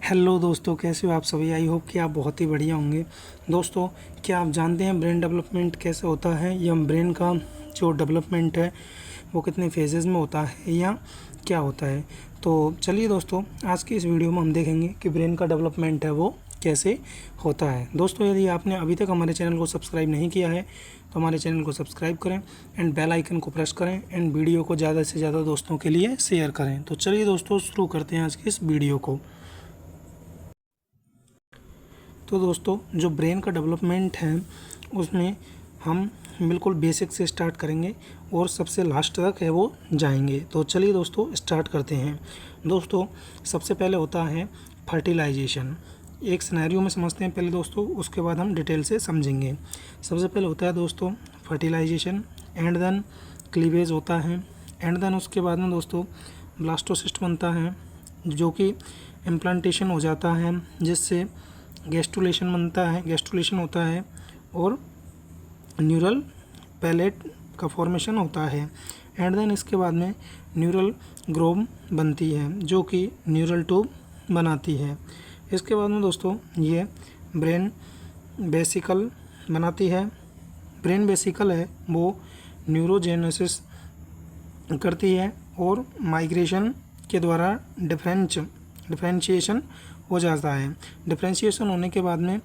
Hello दोस्तों, कैसे हो आप सभी। आई होप कि आप बहुत ही बढ़िया होंगे। दोस्तों, क्या आप जानते हैं ब्रेन डेवलपमेंट कैसे होता है, या ब्रेन का जो डेवलपमेंट है वो कितने फेजेज़ में होता है या क्या होता है। तो चलिए दोस्तों, आज की इस वीडियो में हम देखेंगे कि ब्रेन का डेवलपमेंट है वो कैसे होता है। दोस्तों, यदि आपने अभी तक हमारे चैनल को सब्सक्राइब नहीं किया है तो हमारे चैनल को सब्सक्राइब करें एंड बेल आइकन को प्रेस करें एंड वीडियो को ज़्यादा से ज़्यादा दोस्तों के लिए शेयर करें। तो चलिए दोस्तों, शुरू करते हैं आज की इस वीडियो को। तो दोस्तों, जो ब्रेन का डेवलपमेंट है उसमें हम बिल्कुल बेसिक से स्टार्ट करेंगे और सबसे लास्ट तक है वो जाएंगे। तो चलिए दोस्तों, स्टार्ट करते हैं। दोस्तों, सबसे पहले होता है फर्टिलाइजेशन। एक सिनेरियो में समझते हैं पहले दोस्तों, उसके बाद हम डिटेल से समझेंगे। सबसे पहले होता है दोस्तों फर्टिलाइजेशन, एंड देन क्लीवेज होता है, एंड देन उसके बाद में दोस्तों ब्लास्टोसिस्ट बनता है, जो कि इम्प्लांटेशन हो जाता है, जिससे गैस्ट्रुलेशन बनता है, गैस्ट्रुलेशन होता है, और न्यूरल पैलेट का फॉर्मेशन होता है। एंड देन इसके बाद में न्यूरल ग्रोव बनती है, जो कि न्यूरल ट्यूब बनाती है। इसके बाद में दोस्तों ये ब्रेन वेसिकल बनाती है। ब्रेन वेसिकल है वो न्यूरोजेनेसिस करती है और माइग्रेशन के द्वारा डिफरेंशिएशन हो जाता है। डिफरेंशिएशन होने के बाद में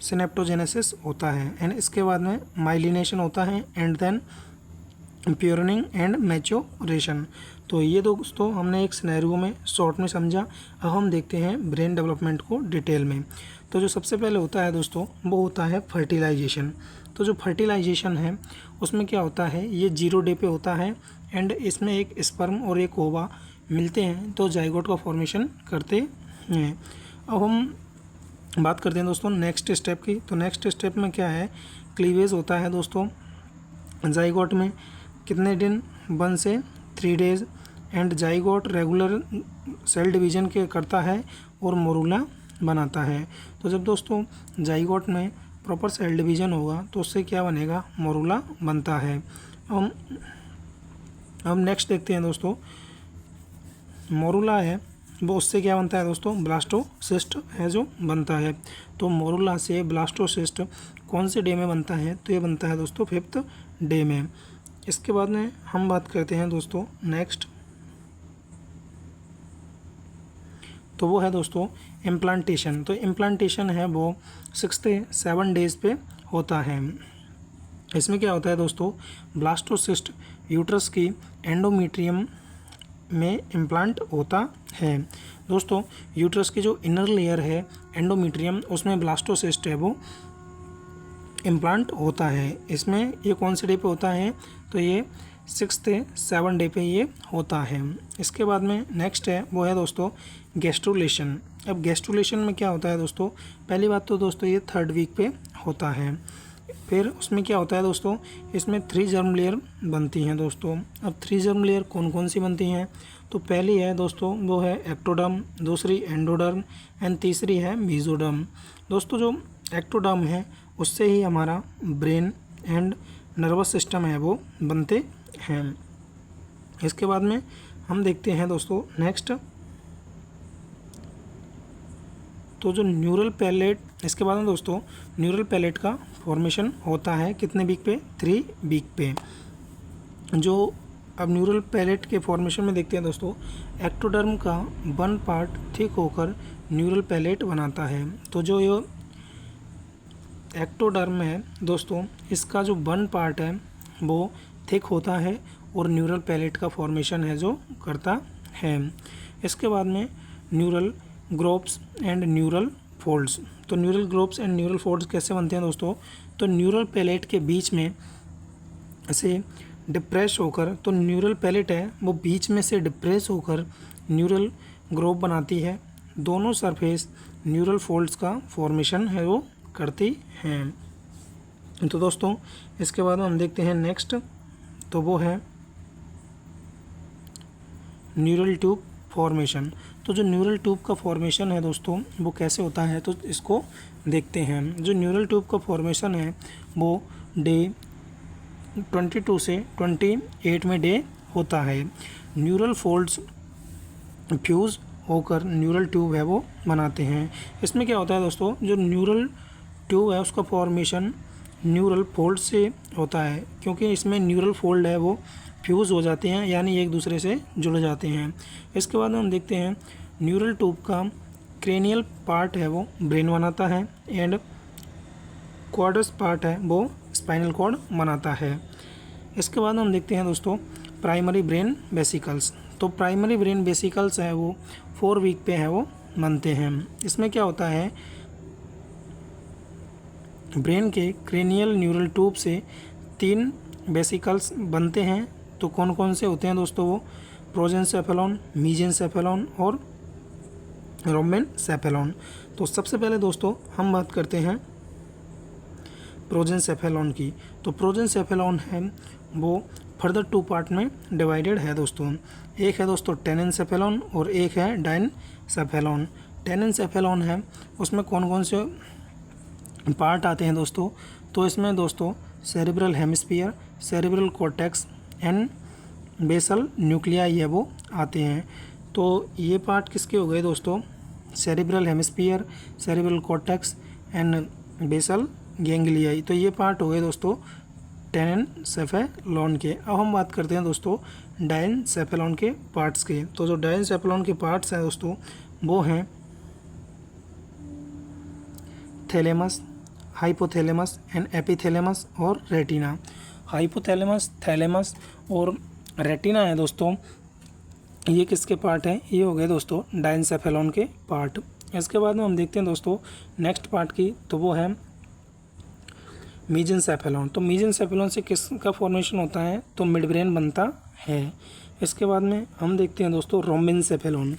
सिनेप्टोजेनेसिस होता है, एंड इसके बाद में माइलिनेशन होता है, एंड देन प्योरनिंग एंड मैच्योरेशन। तो ये दोस्तों हमने एक सिनेरियो में शॉर्ट में समझा। अब हम देखते हैं ब्रेन डेवलपमेंट को डिटेल में। तो जो सबसे पहले होता है दोस्तों वो होता है फर्टिलाइजेशन। तो जो फर्टिलाइजेशन है उसमें क्या होता है, ये 0 डे पे होता है, एंड इसमें एक स्पर्म और एक ओवा मिलते हैं तो जाइगोट का फॉर्मेशन करते हैं। अब हम बात करते हैं दोस्तों नेक्स्ट स्टेप की। तो नेक्स्ट स्टेप में क्या है, क्लीवेज होता है दोस्तों। जाइगोट में कितने दिन, 1 से 3 days, and zygote regular cell division के करता है और मोरूला बनाता है। तो जब दोस्तों जाइगोट में प्रॉपर सेल डिवीजन होगा तो उससे क्या बनेगा, मोरूला बनता है। हम नेक्स्ट देखते हैं दोस्तों, मोरूला है वो उससे क्या बनता है दोस्तों, ब्लास्टोसिस्ट है जो बनता है। तो मोरूला से ब्लास्टोसिस्ट कौन से डे में बनता है, तो ये बनता है दोस्तों 5th डे में। इसके बाद में हम बात करते हैं दोस्तों नेक्स्ट, तो वो है दोस्तों इम्प्लांटेशन। तो इम्प्लांटेशन है वो 6 से 7 डेज़ पे होता है। इसमें क्या होता है दोस्तों, ब्लास्टोसिस्ट यूट्रस की एंडोमेट्रियम में इम्प्लांट होता है। दोस्तों, यूट्रस की जो इनर लेयर है एंडोमेट्रियम, उसमें ब्लास्टोसिस्ट है वो इम्प्लांट होता है। इसमें ये कौन से डे पे होता है, तो ये 6 से 7 डे पे ये होता है। इसके बाद में नेक्स्ट है वो है दोस्तों गैस्ट्रुलेशन। अब गैस्ट्रुलेशन में क्या होता है दोस्तों, पहली बात तो दोस्तों ये 3rd वीक पे होता है। फिर उसमें क्या होता है दोस्तों, इसमें 3 जर्म लेयर बनती हैं दोस्तों। अब 3 जर्म लेयर कौन कौन सी बनती हैं, तो पहली है दोस्तों वो है एक्टोडर्म, दूसरी एंडोडर्म, एंड तीसरी है मेसोडर्म। दोस्तों, जो एक्टोडर्म है उससे ही हमारा ब्रेन एंड नर्वस सिस्टम है वो बनते हैं। इसके बाद में हम देखते हैं दोस्तों नेक्स्ट, तो जो न्यूरल पैलेट, इसके बाद में दोस्तों न्यूरल पैलेट का फॉर्मेशन होता है कितने वीक पे, 3 वीक पे। जो अब न्यूरल पैलेट के फॉर्मेशन में देखते हैं दोस्तों, एक्टोडर्म का 1 पार्ट थिक होकर न्यूरल पैलेट बनाता है। तो जो ये एक्टोडर्म है दोस्तों, इसका जो 1 पार्ट है वो थिक होता है और न्यूरल पैलेट का फॉर्मेशन है जो करता है। इसके बाद में neural grooves and neural folds. तो neural grooves and neural folds कैसे बनते हैं दोस्तों, तो न्यूरल पैलेट के बीच में से डिप्रेस होकर, तो न्यूरल पैलेट है वो बीच में से डिप्रेस होकर न्यूरल ग्रोव बनाती है। दोनों सरफेस न्यूरल फोल्ड्स का फॉर्मेशन है वो करती हैं। तो दोस्तों इसके बाद हम देखते हैं नेक्स्ट, तो वो है न्यूरल ट्यूब फॉर्मेशन। तो जो न्यूरल ट्यूब का फॉर्मेशन है दोस्तों वो कैसे होता है, तो इसको देखते हैं। जो न्यूरल ट्यूब का फॉर्मेशन है वो डे 22 से 28 में डे होता है। न्यूरल फोल्ड्स फ्यूज़ होकर न्यूरल ट्यूब है वो बनाते हैं। इसमें क्या होता है दोस्तों, जो न्यूरल ट्यूब है उसका फॉर्मेशन न्यूरल फोल्ड से होता है, क्योंकि इसमें न्यूरल फोल्ड है वो फ्यूज़ हो जाते हैं, यानी एक दूसरे से जुड़ जाते हैं। इसके बाद हम देखते हैं न्यूरल ट्यूब का क्रेनियल पार्ट है वो ब्रेन बनाता है, एंड क्वाड्रस पार्ट है वो स्पाइनल कॉर्ड बनाता है। इसके बाद हम देखते हैं दोस्तों प्राइमरी ब्रेन वेसिकल्स। तो प्राइमरी ब्रेन वेसिकल्स है वो 4 वीक पे है वो बनते हैं। इसमें क्या होता है, ब्रेन के क्रेनियल न्यूरल ट्यूब से 3 वेसिकल्स बनते हैं। तो कौन कौन से होते हैं दोस्तों, वो प्रोजेनसेफेलॉन, मीजेनसेफेलॉन और रोमेनसेफेलॉन। तो सबसे पहले दोस्तों हम बात करते हैं प्रोजेनसेफेलॉन की। तो प्रोजेनसेफेलॉन है वो फर्दर 2 पार्ट में डिवाइडेड है दोस्तों। एक है दोस्तों टेनेनसेफेलॉन और एक है डायनसेफेलॉन। टेनेनसेफेलॉन है उसमें कौन कौन से पार्ट आते हैं दोस्तों, तो इसमें दोस्तों cerebral hemisphere, cerebral cortex and basal nuclei है वो आते हैं। तो ये पार्ट किसके हो गए दोस्तों, cerebral hemisphere, cerebral cortex and basal ganglia. तो ये पार्ट हो गए दोस्तों टेनेनसेफेलॉन के। अब हम बात करते हैं दोस्तों डायनसेफेलॉन के पार्ट्स के। तो जो डायनसेफेलॉन के पार्ट्स हैं दोस्तों वो हैं थैलेमस, हाइपोथैलेमस एंड एपिथैलेमस और रेटिना। हाइपोथैलेमस, थैलेमस और रेटिना है दोस्तों, ये किसके पार्ट हैं, ये हो गए दोस्तों डायनसेफेलॉन के पार्ट। इसके बाद में हम देखते हैं दोस्तों नेक्स्ट पार्ट की, तो वो है मीजेनसेफेलॉन। तो मीजेनसेफेलॉन से किसका फॉर्मेशन होता है, तो मिड ब्रेन बनता है। इसके बाद में हम देखते हैं दोस्तों रोमेनसेफेलॉन।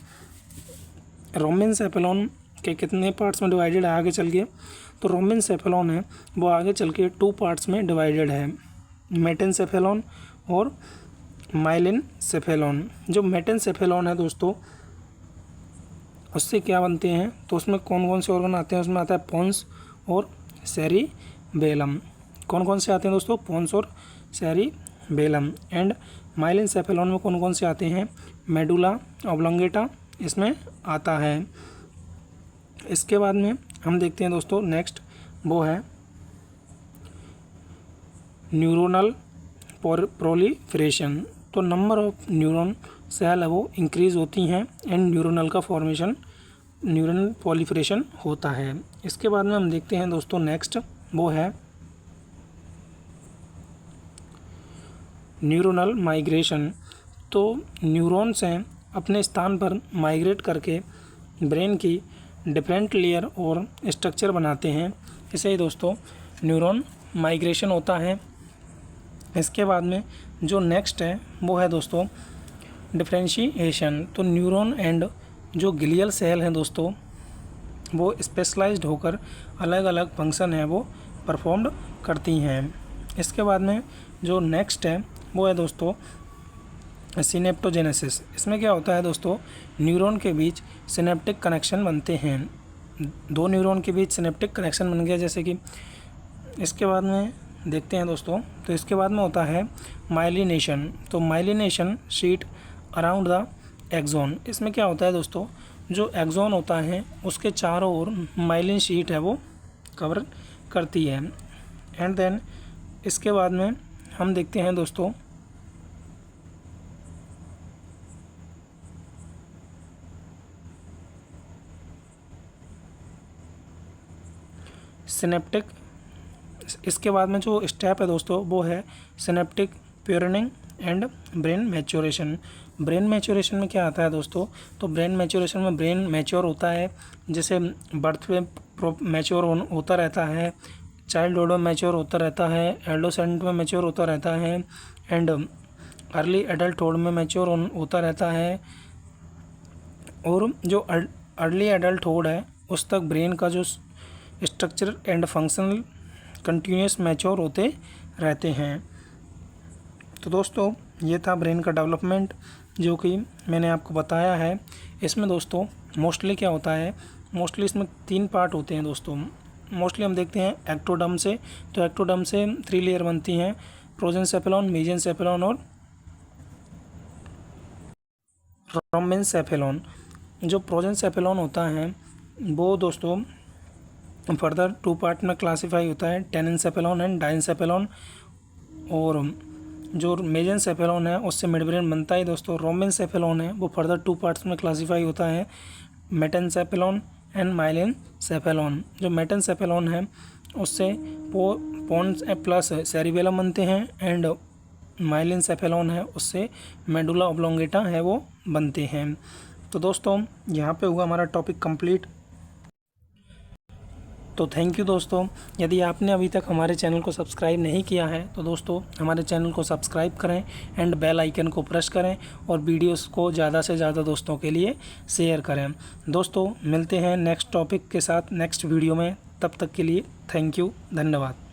रोमेनसेफेलॉन के कितने पार्ट्स में डिवाइडेड है आगे चल के, तो रोमेनसेफेलॉन है वो आगे चल के 2 पार्ट्स में डिवाइडेड है, मेटेनसेफेलॉन और माइलिनसेफेलॉन। जो मेटेनसेफेलॉन है दोस्तों उससे क्या बनते हैं, तो उसमें कौन कौन से ऑर्गन आते हैं, उसमें आता है पोन्स और सेरिबेलम। कौन कौन से आते हैं दोस्तों, पोन्स और सेरिबेलम। एंड माइलिनसेफेलॉन में कौन कौन से आते हैं, मेडुला ऑब्लोंगेटा इसमें आता है। इसके बाद में हम देखते हैं दोस्तों नेक्स्ट वो है न्यूरोनल प्रोलिफरेशन। तो नंबर ऑफ न्यूरॉन सेल है वो इंक्रीज होती हैं एंड न्यूरोनल का फॉर्मेशन, न्यूरल प्रोलिफरेशन होता है। इसके बाद में हम देखते हैं दोस्तों नेक्स्ट वो है न्यूरोनल माइग्रेशन। तो न्यूरॉन्स हैं अपने स्थान पर माइग्रेट करके ब्रेन की डिफरेंट लेयर और स्ट्रक्चर बनाते हैं, इसे ही दोस्तों न्यूरॉन माइग्रेशन होता है। इसके बाद में जो नेक्स्ट है वो है दोस्तों डिफरेंशिएशन। तो न्यूरॉन एंड जो ग्लियल सेल हैं दोस्तों वो स्पेशलाइज्ड होकर अलग अलग फंक्शन है वो परफॉर्म करती हैं। इसके बाद में जो नेक्स्ट है वो है दोस्तों सिनेप्टोजेनेसिस। इसमें क्या होता है दोस्तों, न्यूरॉन के बीच सिनेप्टिक कनेक्शन बनते हैं, 2 न्यूरॉन के बीच सिनेप्टिक कनेक्शन बन गया जैसे कि। इसके बाद में देखते हैं दोस्तों, तो इसके बाद में होता है माइलिनेशन। तो myelination sheath around the axon. इसमें क्या होता है दोस्तों, जो एक्सोन होता है उसके चारों ओर माइलिन शीट है वो कवर करती है। एंड देन इसके बाद में हम देखते हैं दोस्तों सिनेप्टिक। इसके बाद में जो स्टेप है दोस्तों वो है synaptic pruning and brain maturation. Brain maturation में क्या आता है दोस्तों, तो ब्रेन मैच्योरेशन में ब्रेन मैच्योर होता है, जैसे बर्थ पे मैच्योर होता रहता है, चाइल्डहुड में मैच्योर होता रहता है, एडोलेसेंट में मैच्योर होता रहता है एंड अर्ली एडल्टहुड में मैच्योर होता रहता है। और जो अर्ली एडल्टहुड है उस तक ब्रेन का जो structure and functional continuous mature होते रहते हैं। तो दोस्तों ये था ब्रेन का डेवलपमेंट जो कि मैंने आपको बताया है। इसमें दोस्तों मोस्टली क्या होता है, मोस्टली इसमें 3 पार्ट होते हैं दोस्तों। मोस्टली हम देखते हैं एक्टोडर्म से, तो एक्टोडर्म से 3 लेयर बनती हैं, प्रोजेनसेफेलॉन, मेसेंसेफेलॉन और रोमेनसेफेलॉन। जो प्रोजेनसेफेलॉन होता है वो दोस्तों फर्दर 2 पार्ट में क्लासीफाई होता है, टेनेनसेफेलॉन एंड डाइनसेफेलॉन। और जो मेजेनसेफेलॉन है उससे मिड ब्रेन बनता है दोस्तों। रोमेनसेफेलॉन है वो फर्दर 2 पार्ट्स में क्लासीफाई होता है, मेटेनसेफेलॉन एंड माइलेनसेफेलॉन। जो मेटेनसेफेलॉन है उससे पोन्स प्लस सेरिबेलम बनते हैं, एंड माइलेनसेफेलॉन है उससे मेडुला ऑब्लोंगेटा है वो बनते हैं। तो दोस्तों यहाँ पे हुआ हमारा टॉपिक कंप्लीट। तो थैंक यू दोस्तों। यदि आपने अभी तक हमारे चैनल को सब्सक्राइब नहीं किया है तो दोस्तों हमारे चैनल को सब्सक्राइब करें एंड बेल आइकन को प्रेस करें और वीडियोस को ज़्यादा से ज़्यादा दोस्तों के लिए शेयर करें। दोस्तों मिलते हैं नेक्स्ट टॉपिक के साथ नेक्स्ट वीडियो में, तब तक के लिए थैंक यू, धन्यवाद।